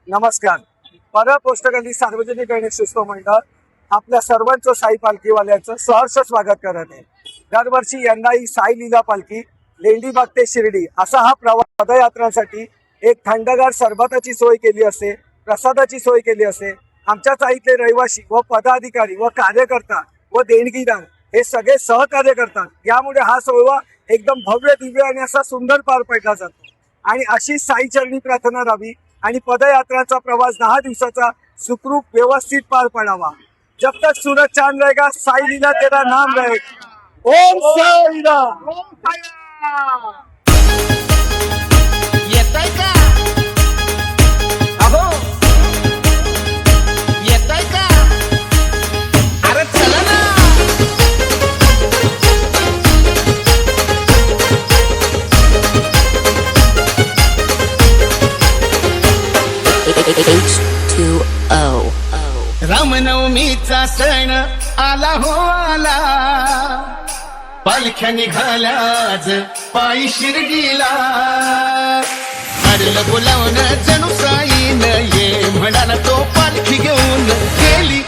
नमस्कार. परळ पोस्ट गल्ली सार्वजनिक गणेशोत्सव मंडळ आपल्या सर्वांचं साई पालखीवाल्यांचं सहर्ष स्वागत करत आहे. दरवर्षी यंदाही साई लीला पालखी लेंडीबाग ते शिर्डी असा हा प्रवास पदयात्रांसाठी एक थंडगार सरबताची सोय केली असते, प्रसादाची सोय केली असते. आमच्या साईतले रहिवासी व पदाधिकारी व कार्यकर्ता व देणगीदार हे सगळे सहकार्य करतात. यामुळे हा सोहळा एकदम भव्य दिव्य आणि असा सुंदर पार पडला जातो. आणि अशी साई चरणी प्रार्थना राहावी आणि पदयात्राचा प्रवास 10 दिवसाचा सुखरूप व्यवस्थित पार पडावा. जब तक सूरज चांद रहेगा साई लीला तेरा नाम रहेगा. ओम साई राम. येताय का? अहो येताय का? अरे चला ना. H2O. रामनवमीचा सण आला हो आला, पालख्या निघाल्या आज पायी शिर्डीला. अडलं बोलावणं जणू साईन ये म्हणाला तो पालखी घेऊन गेली